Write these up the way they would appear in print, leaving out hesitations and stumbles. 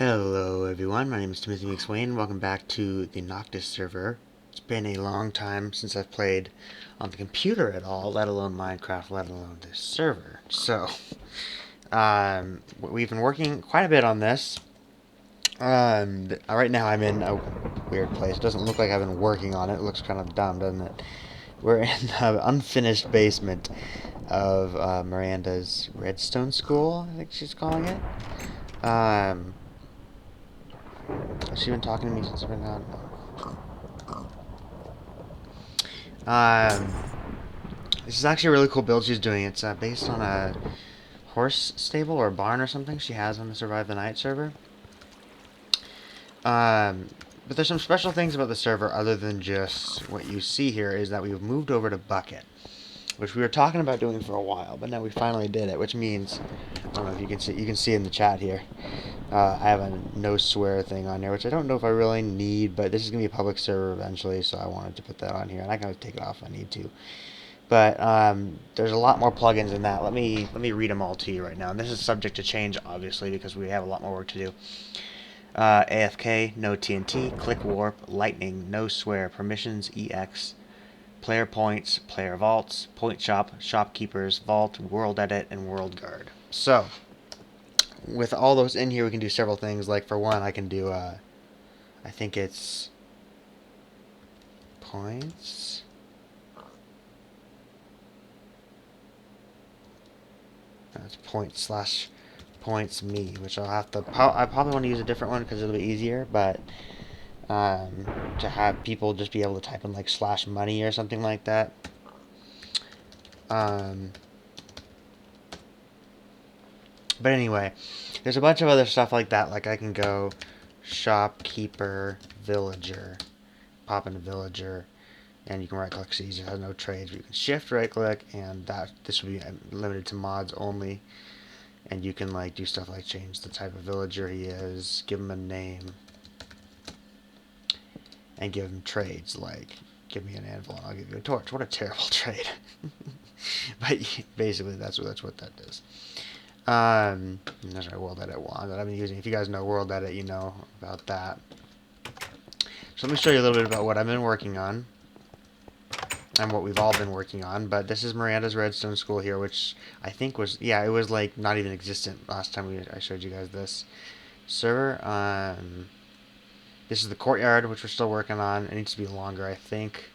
Hello everyone, my name is Timothy McSwain. Welcome back to the Noctis server. It's been a long time since I've played on the computer at all, let alone Minecraft, let alone this server. So, we've been working quite a bit on this. Right now I'm in a weird place. It doesn't look like I've been working on it. It looks kind of dumb, doesn't it? We're in the unfinished basement of Miranda's Redstone School, I think she's calling it. Has she been talking to me since I've been gone? This is actually a really cool build she's doing. It's based on a horse stable or barn or something she has on the Survive the Night server. But there's some special things about the server other than just what you see here is that we've moved over to Bukkit, which we were talking about doing for a while, but now we finally did it, which means, I don't know if you can see in the chat here, I have a no swear thing on there, which I don't know if I really need, but this is going to be a public server eventually, so I wanted to put that on here, and I can always take it off if I need to. But there's a lot more plugins in that. Let me read them all to you right now. And this is subject to change, obviously, because we have a lot more work to do. AFK, no TNT, click warp, lightning, no swear, permissions, EX, player points, player vaults, point shop, shopkeepers, vault, world edit, and world guard. So, with all those in here, we can do several things. Like, for one, I can do, I think it's points. That's points me, which I'll have to. I probably want to use a different one because it'll be easier. But to have people just be able to type in like /money or something like that. But anyway, there's a bunch of other stuff like that. Like I can go shopkeeper, villager, pop in a villager, and you can right click. So it has no trades, but you can shift right click, and this will be limited to mods only. And you can like do stuff like change the type of villager he is, give him a name, and give him trades like give me an anvil and I'll give you a torch. What a terrible trade. But basically that's what that does. There's our world edit wand that I've been using. If you guys know world edit, you know about that. So let me show you a little bit about what I've been working on. And what we've all been working on, but this is Miranda's Redstone School here, which I think was, yeah, it was like not even existent last time I showed you guys this server. This is the courtyard, which we're still working on. It needs to be longer, I think,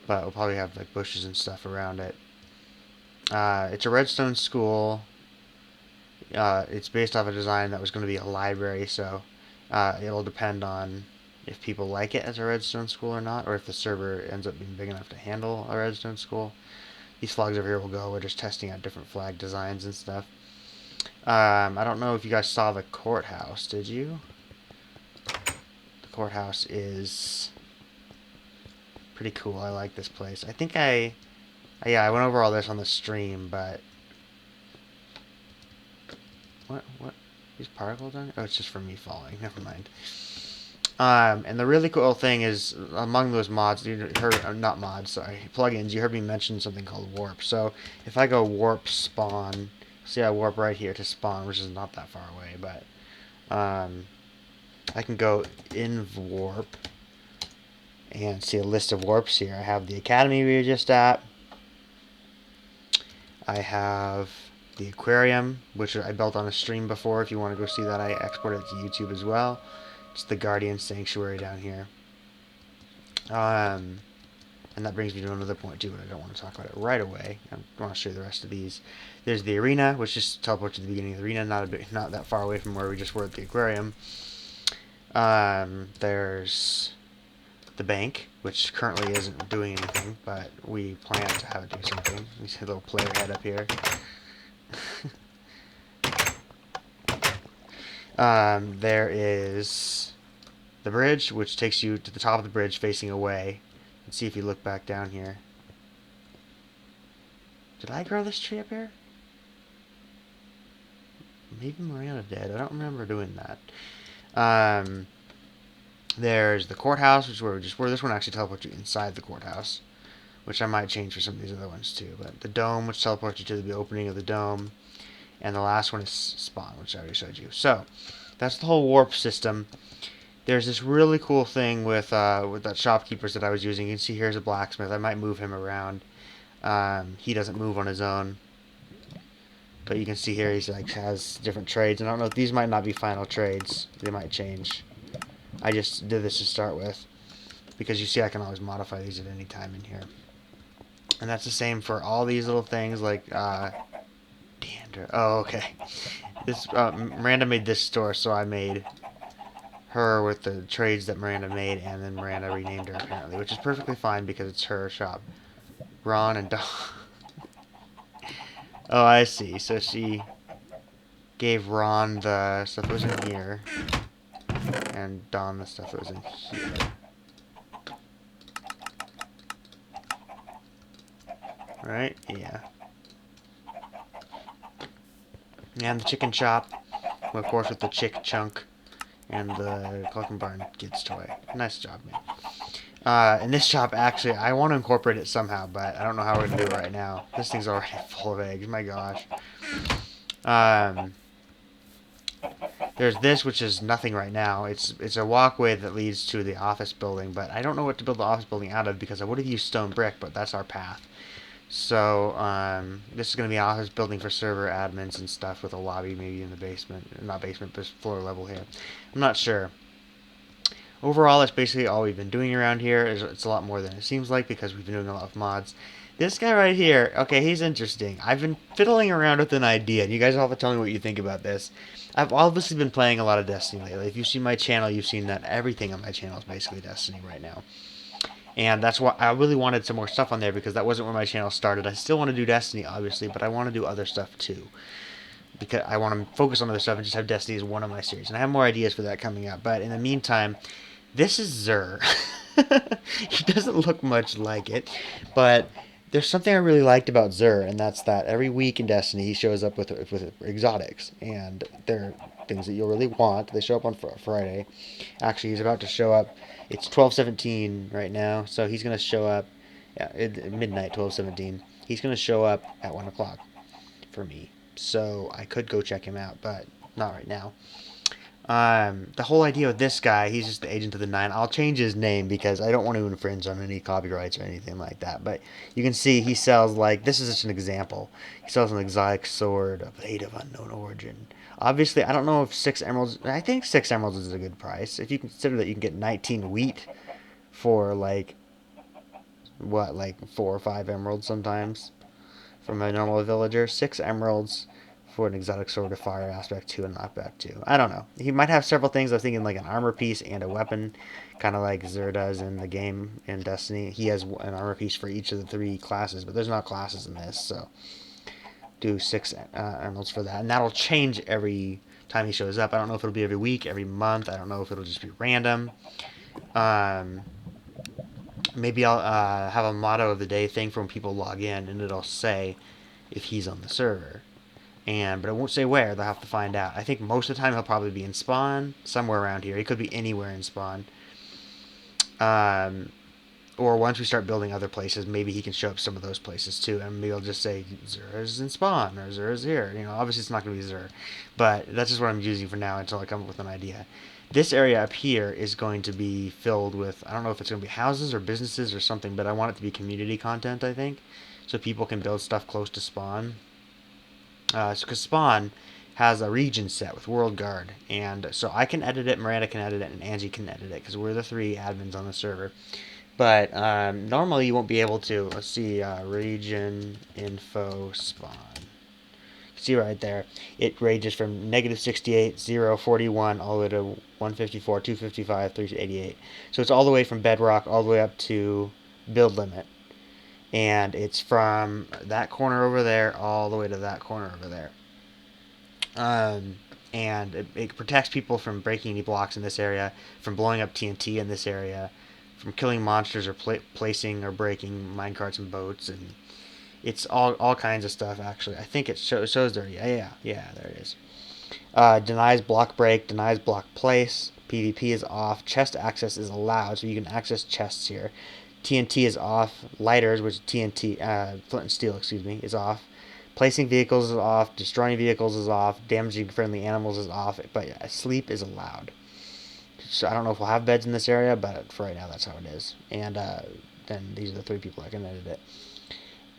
but we'll probably have like bushes and stuff around it. It's a Redstone School. It's based off a design that was going to be a library, so it'll depend on if people like it as a Redstone School or not, or if the server ends up being big enough to handle a Redstone School. These flags over here will go. We're just testing out different flag designs and stuff. I don't know if you guys saw the courthouse, did you? The courthouse is pretty cool. I like this place. I think I went over all this on the stream, but what these particles on? Oh, it's just from me falling. Never mind. And the really cool thing is, among those mods, you heard, not mods, sorry, plugins, you heard me mention something called warp. So if I go warp spawn, see I warp right here to spawn, which is not that far away, but I can go in warp and see a list of warps here. I have the Academy we were just at. I have the aquarium, which I built on a stream before. If you want to go see that, I exported it to YouTube as well. It's the Guardian Sanctuary down here. And that brings me to another point too, but I don't want to talk about it right away. I want to show you the rest of these. There's the arena, which just teleports to the beginning of the arena, not that far away from where we just were at the aquarium. There's the bank, which currently isn't doing anything, but we plan to have it do something. We see a little player head up here. There is the bridge, which takes you to the top of the bridge facing away. Let's see if you look back down here. Did I grow this tree up here? Maybe Miranda did. I don't remember doing that. There's the courthouse, which is where we just were. This one actually teleports you inside the courthouse, which I might change for some of these other ones too. But the dome, which teleports you to the opening of the dome. And the last one is spawn, which I already showed you. So, That's the whole warp system. There's this really cool thing with that shopkeepers that I was using. You can see here's a blacksmith. I might move him around. He doesn't move on his own. But you can see here he's like has different trades. And I don't know if these might not be final trades. They might change. I just did this to start with. Because you see I can always modify these at any time in here. And that's the same for all these little things like Deandra. Oh, okay. This Miranda made this store, so I made her with the trades that Miranda made, and then Miranda renamed her apparently, which is perfectly fine because it's her shop. Ron and Don. Oh, I see. So she gave Ron the stuff that was in here, and Don the stuff that was in here. Right? Yeah. And the chicken chop, of course, with the chick chunk, and the Cluck and Barn Kids toy. Nice job, man. And this shop, actually, I want to incorporate it somehow, but I don't know how we're going to do it right now. This thing's already full of eggs. My gosh. There's this, which is nothing right now. It's a walkway that leads to the office building, but I don't know what to build the office building out of because I would have used stone brick, but that's our path. So, this is going to be an office building for server admins and stuff with a lobby maybe in the basement. Not basement, but floor level here. I'm not sure. Overall, that's basically all we've been doing around here. It's a lot more than it seems like because we've been doing a lot of mods. This guy right here, okay, he's interesting. I've been fiddling around with an idea. You guys all have to tell me what you think about this. I've obviously been playing a lot of Destiny lately. If you've seen my channel, you've seen that everything on my channel is basically Destiny right now. And that's why I really wanted some more stuff on there because that wasn't where my channel started. I still want to do Destiny, obviously, but I want to do other stuff too. Because I want to focus on other stuff and just have Destiny as one of my series. And I have more ideas for that coming up. But in the meantime, this is Xur. He doesn't look much like it, but there's something I really liked about Xur, and that's that every week in Destiny he shows up with exotics, and they're things that you'll really want. They show up on Friday. Actually, he's about to show up. It's 12:17 right now, so he's gonna show up at midnight, 12:17. He's gonna show up at 1 o'clock for me, so I could go check him out, but not right now. The whole idea with this guy, he's just the agent of the 9. I'll change his name because I don't want to infringe on any copyrights or anything like that. But you can see he sells, like, this is just an example. He sells an exotic sword of 8 of unknown origin. Obviously, I don't know if 6 emeralds, I think 6 emeralds is a good price. If you consider that you can get 19 wheat for, like, what, like 4 or 5 emeralds sometimes from a normal villager. 6 emeralds for an exotic sword of fire aspect 2 and knockback 2. I don't know. He might have several things. I was thinking like an armor piece and a weapon, kind of like Xur does in the game in Destiny. He has an armor piece for each of the 3 classes, but there's not classes in this, so do 6 emeralds for that. And that'll change every time he shows up. I don't know if it'll be every week, every month. I don't know if it'll just be random. Maybe I'll have a motto of the day thing for when people log in, and it'll say if he's on the server. But it won't say where. They'll have to find out. I think most of the time he'll probably be in spawn, somewhere around here. He could be anywhere in spawn. Or once we start building other places, maybe he can show up some of those places too, and maybe I'll just say Xur is in spawn or Xur is here. You know, obviously it's not going to be Xur, but that's just what I'm using for now until I come up with an idea. This area up here is going to be filled with, I don't know if it's going to be houses or businesses or something, but I want it to be community content, I think, so people can build stuff close to spawn. Because spawn has a region set with World Guard, and so I can edit it, Miranda can edit it, and Angie can edit it, because we're the 3 admins on the server. But normally you won't be able to. Let's see, region info spawn. See right there, it ranges from -68, 0, 41, all the way to 154, 255, 388. So it's all the way from bedrock all the way up to build limit. And it's from that corner over there all the way to that corner over there. And it protects people from breaking any blocks in this area, from blowing up TNT in this area, from killing monsters or placing or breaking minecarts and boats, and it's all kinds of stuff, actually. I think it shows there. Yeah, there it is. Denies block break, denies block place, PvP is off, chest access is allowed, so you can access chests here. TNT is off, lighters, which TNT, flint and steel, is off. Placing vehicles is off, destroying vehicles is off, damaging friendly animals is off, but sleep is allowed. So I don't know if we'll have beds in this area, but for right now, that's how it is. And then these are the 3 people I can edit it.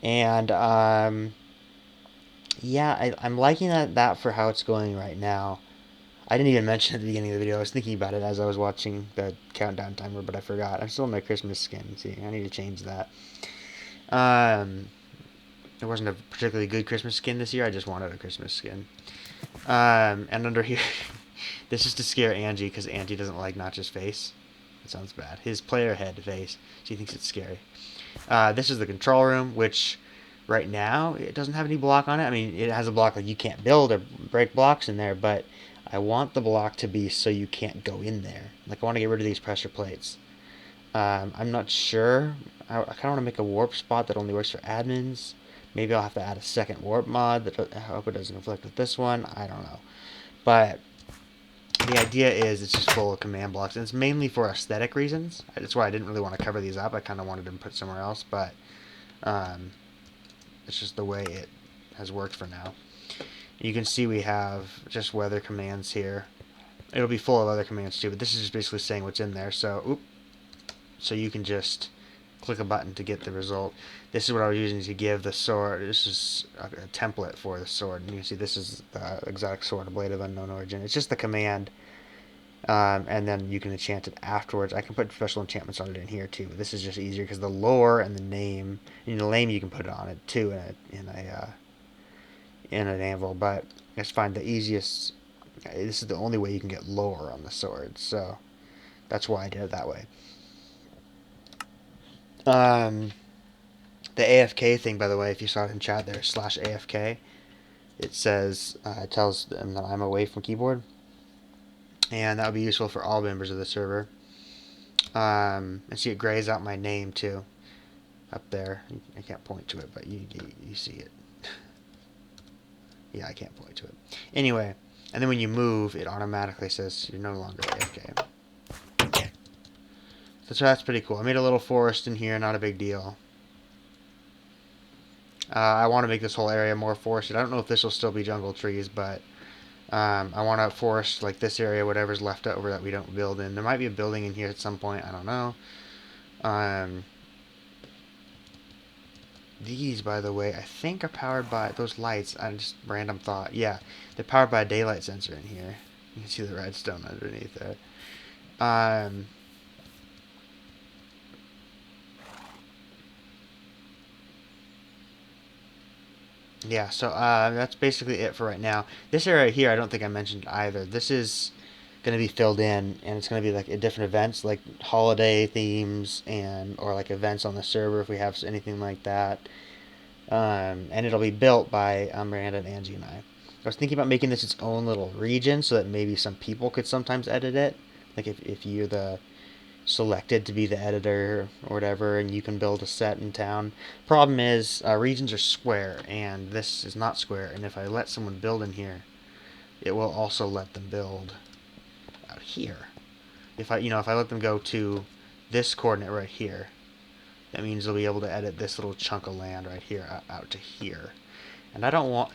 And yeah, I'm liking that for how it's going right now. I didn't even mention at the beginning of the video. I was thinking about it as I was watching the countdown timer, but I forgot. I'm still in my Christmas skin. See, I need to change that. It wasn't a particularly good Christmas skin this year. I just wanted a Christmas skin. And under here, this is to scare Angie because Angie doesn't like Notch's face. It sounds bad. His player head face. She thinks it's scary. This is the control room, which right now it doesn't have any block on it. I mean, it has a block like you can't build or break blocks in there, but I want the block to be so you can't go in there. Like I want to get rid of these pressure plates. I'm not sure. I kind of want to make a warp spot that only works for admins. Maybe I'll have to add a second warp mod. I hope it doesn't conflict with this one. I don't know. But the idea is it's just full of command blocks. And it's mainly for aesthetic reasons. That's why I didn't really want to cover these up. I kind of wanted them put somewhere else. But it's just the way it has worked for now. You can see we have just weather commands here. It'll be full of other commands too. But this is just basically saying what's in there. So you can just click a button to get the result. This is what I was using to give the sword. This is a template for the sword. And you can see this is the exotic sword, a blade of unknown origin. It's just the command, and then you can enchant it afterwards. I can put special enchantments on it in here too. But this is just easier because the lore and the name. In the name you can put it on it too in an anvil. But I just find the easiest. This is the only way you can get lore on the sword. So that's why I did it that way. The AFK thing, by the way, if you saw it in chat there, /AFK, it says, it tells them that I'm away from keyboard. And that would be useful for all members of the server. And see, it grays out my name, too. Up there. I can't point to it, but you see it. Yeah, I can't point to it. Anyway, and then when you move, it automatically says you're no longer AFK. So that's pretty cool. I made a little forest in here, not a big deal. I want to make this whole area more forested. I don't know if this will still be jungle trees, but I want to forest like this area, whatever's left over that we don't build in. There might be a building in here at some point. I don't know. These, by the way, I think are powered by those lights. I just random thought. Yeah, they're powered by a daylight sensor in here. You can see the redstone underneath there. Yeah, so that's basically it for right now. This area here, I don't think I mentioned either. This is going to be filled in, and it's going to be like different events, like holiday themes or like events on the server if we have anything like that. And it'll be built by Miranda and Angie and I. I was thinking about making this its own little region so that maybe some people could sometimes edit it. Like if you're the selected to be the editor or whatever, and you can build a set in town. Problem is, regions are square, and this is not square, and if I let someone build in here, it will also let them build out here. If I let them go to this coordinate right here, that means they'll be able to edit this little chunk of land right here out to here. And I don't want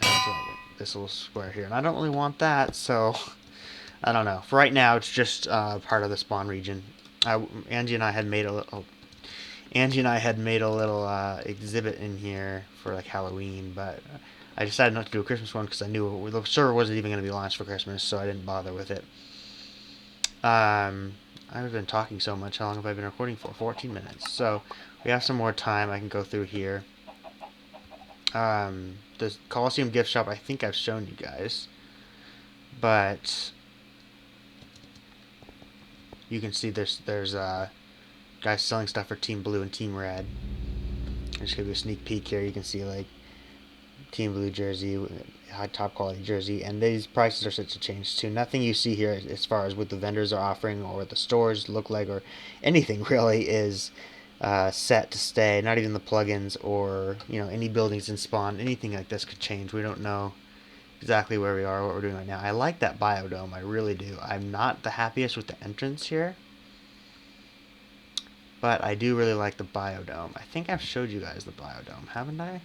this little square here, and I don't really want that, so I don't know. For right now, it's just part of the spawn region. Angie and I had made a little exhibit in here for like Halloween, but I decided not to do a Christmas one because I knew the server wasn't even going to be launched for Christmas, so I didn't bother with it. I've been talking so much. How long have I been recording for? 14 minutes. So we have some more time. I can go through here. The Coliseum gift shop, I think I've shown you guys, but you can see there's guys selling stuff for Team Blue and Team Red. I'll just give you a sneak peek here. You can see like Team Blue jersey, high top quality jersey, and these prices are set to change too. Nothing you see here as far as what the vendors are offering or what the stores look like or anything really is set to stay. Not even the plugins or any buildings in spawn. Anything like this could change. We don't know exactly where we are, what we're doing right now. I like that biodome, I really do. I'm not the happiest with the entrance here, but I do really like the biodome. I think I've showed you guys the biodome, haven't I?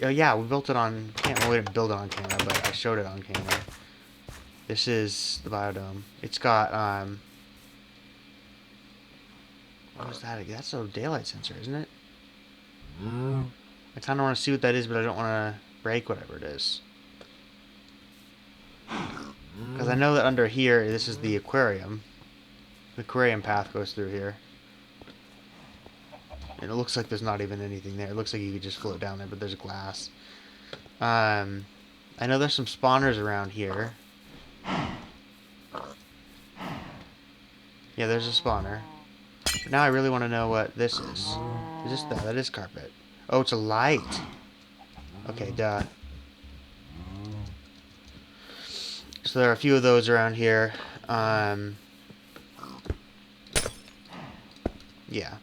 Yeah, we built it on camera. Well, we didn't build it on camera, but I showed it on camera. This is the biodome. It's got, what was that? That's a daylight sensor, isn't it? I kind of want to see what that is, but I don't want to break whatever it is. Because I know that under here, this is the aquarium. The aquarium path goes through here. And it looks like there's not even anything there. It looks like you could just float down there, but there's glass. I know there's some spawners around here. Yeah, there's a spawner. But now I really want to know what this is. Is this that? That is carpet. Oh, it's a light. Okay, duh. So there are a few of those around here. Yeah.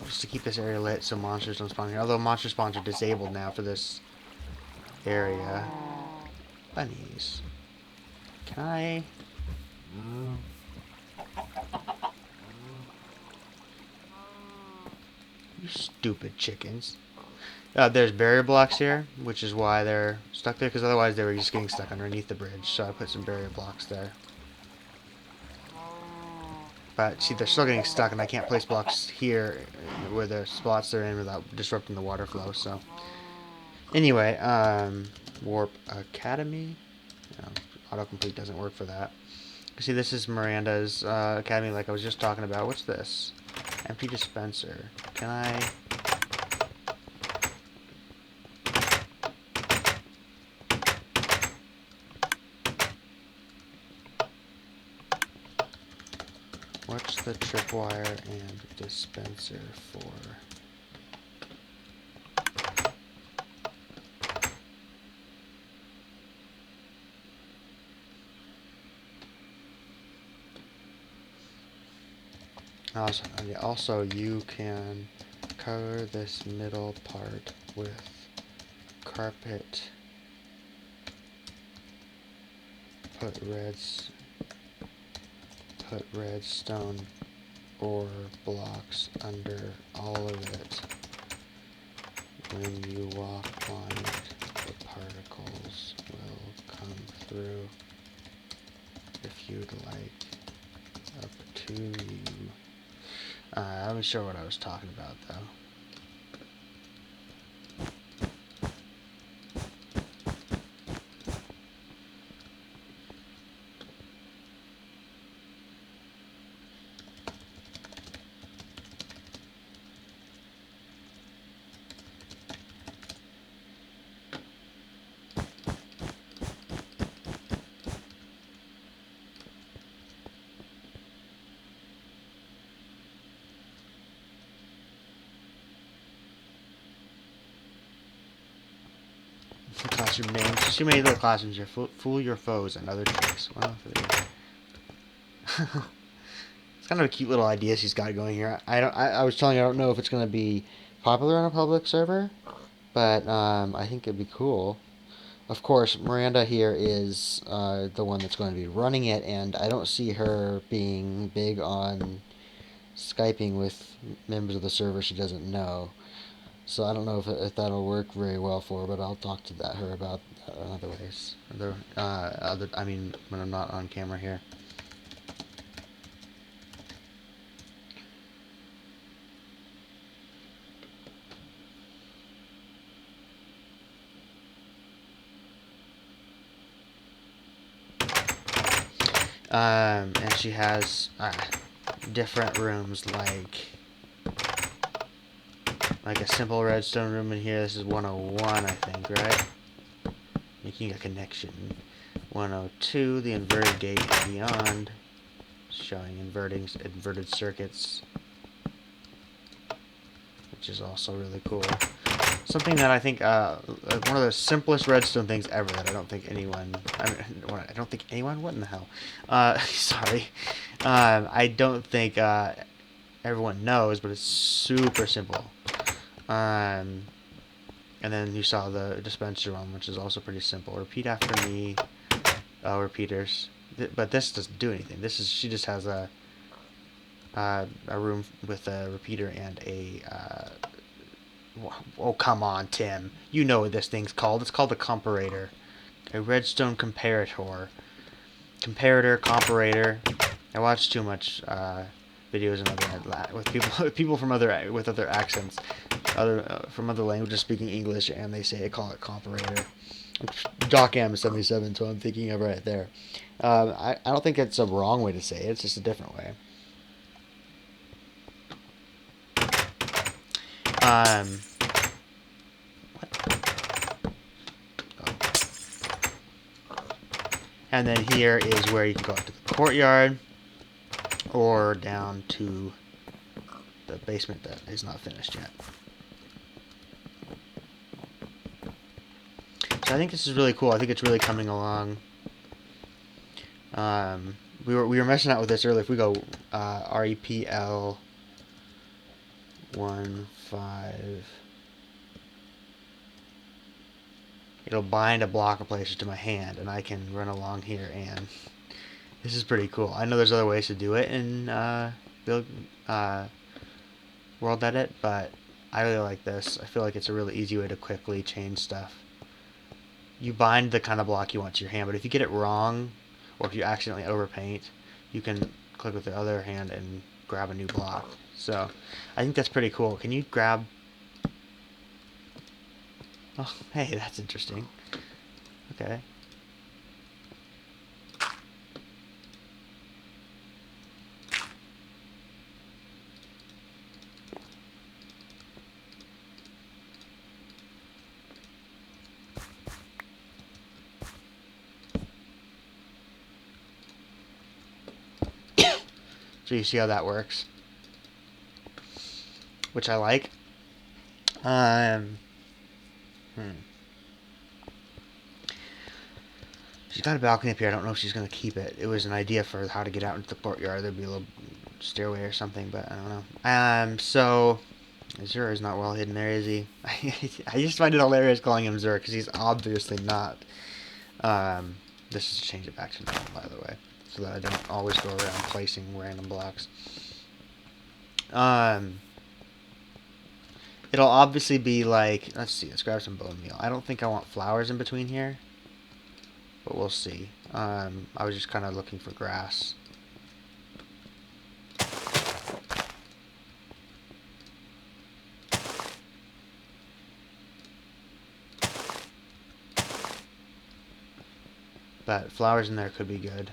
Just to keep this area lit so monsters don't spawn here. Although monster spawns are disabled now for this area. Bunnies. Can I... You stupid chickens. There's barrier blocks here, which is why they're stuck there, because otherwise they were just getting stuck underneath the bridge, so I put some barrier blocks there. But, see, they're still getting stuck, and I can't place blocks here where the spots they're in without disrupting the water flow, so... Anyway, Warp Academy. No, autocomplete doesn't work for that. See, this is Miranda's Academy, like I was just talking about. What's this? Empty dispenser. Can I... What's the tripwire and dispenser for? Also, you can cover this middle part with carpet. Put redstone ore blocks under all of it. When you walk on it, the particles will come through. If you'd like, up to you. I'm not sure what I was talking about, though. Classroom names. Too many little classrooms here. Fool your foes and other tricks. Well, it's kind of a cute little idea she's got going here. I was telling you I don't know if it's going to be popular on a public server, but I think it'd be cool. Of course, Miranda here is the one that's going to be running it, and I don't see her being big on Skyping with members of the server she doesn't know. So I don't know if that'll work very well for her, but I'll talk to her about other ways. I mean, when I'm not on camera here. And she has different rooms like a simple redstone room in here. This is 101, I think, right? Making a connection. 102, the inverted gate beyond, showing inverted circuits, which is also really cool. Something that I think one of the simplest redstone things ever that I don't think anyone. I don't think anyone. What in the hell? Sorry. I don't think everyone knows, but it's super simple. And then you saw the dispenser one, which is also pretty simple. Repeat after me. Repeaters. But this doesn't do anything. She just has a room with a repeater and a Oh, come on, Tim. You know what this thing's called. It's called a comparator. A redstone comparator. Comparator. I watch too much videos in other with people from other accents, from other languages speaking English, and they say I call it comparator. Doc M 77, so I'm thinking of right there. I don't think it's a wrong way to say it. It's just a different way. And then here is where you can go up to the courtyard or down to the basement that is not finished yet. So I think this is really cool. I think it's really coming along. We were messing out with this earlier. If we go REPL 15, it'll bind a block of places to my hand, and I can run along here, and this is pretty cool. I know there's other ways to do it in Build World Edit, but I really like this. I feel like it's a really easy way to quickly change stuff. You bind the kind of block you want to your hand, but if you get it wrong, or if you accidentally overpaint, you can click with the other hand and grab a new block. So I think that's pretty cool. Can you grab... Oh, hey, that's interesting. Okay. So you see how that works, which I like. She's got a balcony up here. I don't know if she's going to keep it. It was an idea for how to get out into the courtyard. There'd be a little stairway or something, but I don't know. So Azure is not well hidden there, is he? I just find it hilarious calling him Zur because he's obviously not. This is to change it back to normal, by the way, so that I don't always go around placing random blocks. It'll obviously be like, let's see, let's grab some bone meal. I don't think I want flowers in between here, but we'll see. I was just kind of looking for grass. But flowers in there could be good.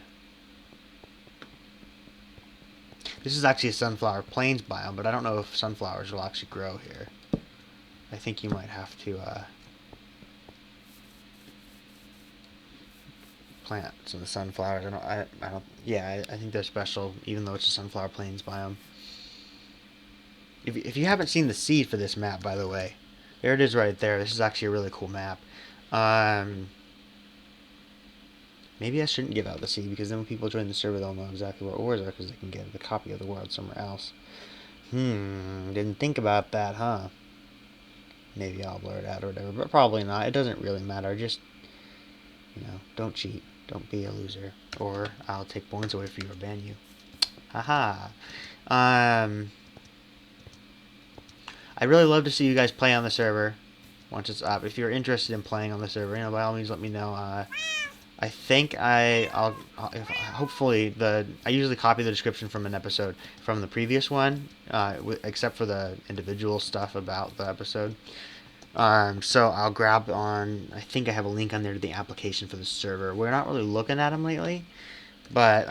This is actually a sunflower plains biome, but I don't know if sunflowers will actually grow here. I think you might have to plant some of the sunflowers. I think they're special, even though it's a sunflower plains biome. If you haven't seen the seed for this map, by the way, there it is right there. This is actually a really cool map. Maybe I shouldn't give out the seed, because then when people join the server, they'll know exactly what ores are, because they can get the copy of the world somewhere else. Didn't think about that, huh? Maybe I'll blur it out or whatever, but probably not. It doesn't really matter. Just, don't cheat. Don't be a loser. Or I'll take points away from you or ban you. Haha. I'd really love to see you guys play on the server once it's up. If you're interested in playing on the server, by all means let me know. I think hopefully I usually copy the description from an episode from the previous one, except for the individual stuff about the episode. So I'll grab on, I think I have a link on there to the application for the server. We're not really looking at them lately, but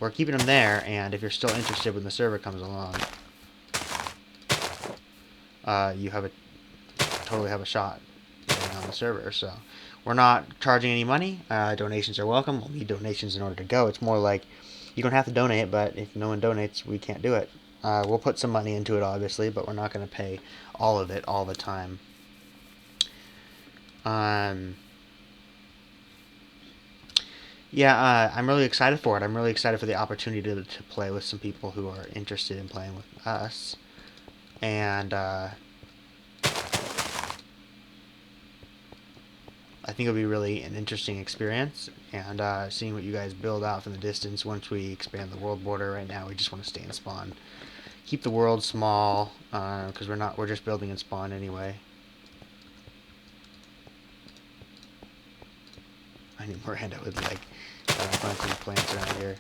we're keeping them there, and if you're still interested when the server comes along, you totally have a shot getting on the server. So we're not charging any money. Donations are welcome. We'll need donations in order to go. It's more like you don't have to donate, but if no one donates, we can't do it. We'll put some money into it, obviously, but we're not going to pay all of it all the time. I'm really excited for it. I'm really excited for the opportunity to play with some people who are interested in playing with us. And I think it'll be really an interesting experience, and seeing what you guys build out from the distance once we expand the world border. Right now we just want to stay in spawn, keep the world small, because we're just building in spawn anyway. I need Miranda with like planting plants around here.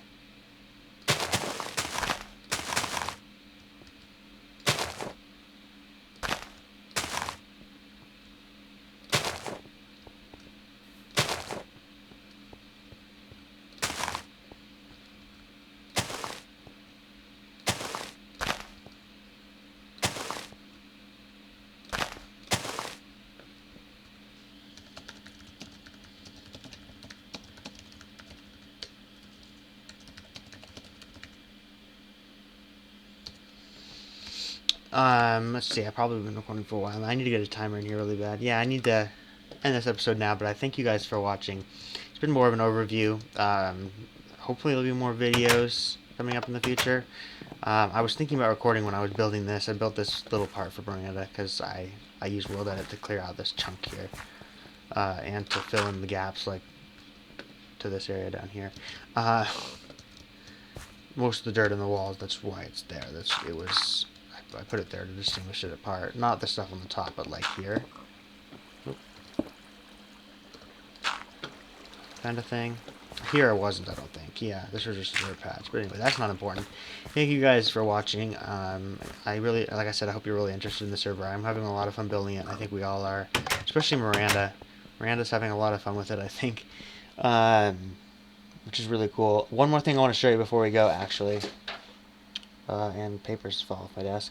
Let's see. I've probably been recording for a while. I need to get a timer in here really bad. Yeah, I need to end this episode now, but I thank you guys for watching. It's been more of an overview. Hopefully there'll be more videos coming up in the future. I was thinking about recording when I was building this. I built this little part for Miranda because I use World Edit to clear out this chunk here. And to fill in the gaps, like, to this area down here. Most of the dirt in the walls, that's why it's there. I put it there to distinguish it apart. Not the stuff on the top, but like here. Oop. Kind of thing. Here it wasn't, I don't think. Yeah, this was just a dirt patch. But anyway, that's not important. Thank you guys for watching. I really, like I said, I hope you're really interested in the server. I'm having a lot of fun building it. I think we all are. Especially Miranda. Miranda's having a lot of fun with it, I think. Which is really cool. One more thing I want to show you before we go, actually. And papers fall off my desk.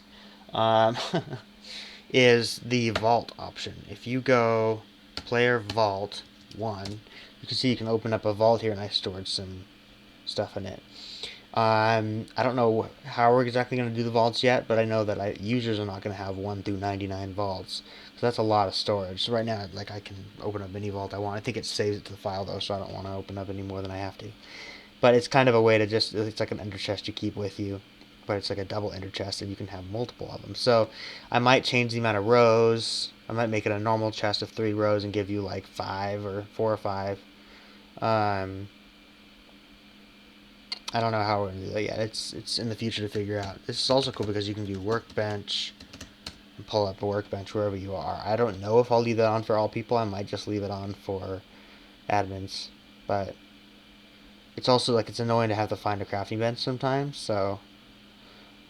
Is the vault option. If you go player vault 1, you can see you can open up a vault here, and I stored some stuff in it. I don't know how we're exactly going to do the vaults yet, but I know that users are not going to have 1 through 99 vaults. So that's a lot of storage. So right now, like, I can open up any vault I want. I think it saves it to the file, though, so I don't want to open up any more than I have to. But it's kind of a way to just, it's like an ender chest you keep with you. But it's like a double ender chest, and you can have multiple of them. So I might change the amount of rows. I might make it a normal chest of 3 rows and give you like 5 or 4 or 5. I don't know how we're going to do that yet. It's in the future to figure out. This is also cool because you can do workbench and pull up a workbench wherever you are. I don't know if I'll leave that on for all people. I might just leave it on for admins. But it's also like it's annoying to have to find a crafting bench sometimes. So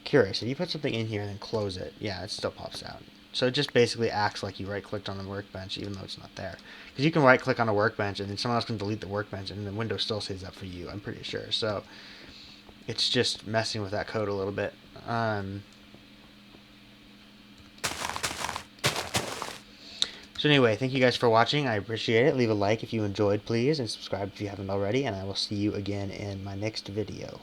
curious. If you put something in here and then close it, yeah, it still pops out. So it just basically acts like you right-clicked on the workbench even though it's not there. Because you can right-click on a workbench and then someone else can delete the workbench and the window still stays up for you, I'm pretty sure. So it's just messing with that code a little bit. So anyway, thank you guys for watching. I appreciate it. Leave a like if you enjoyed, please, and subscribe if you haven't already, and I will see you again in my next video.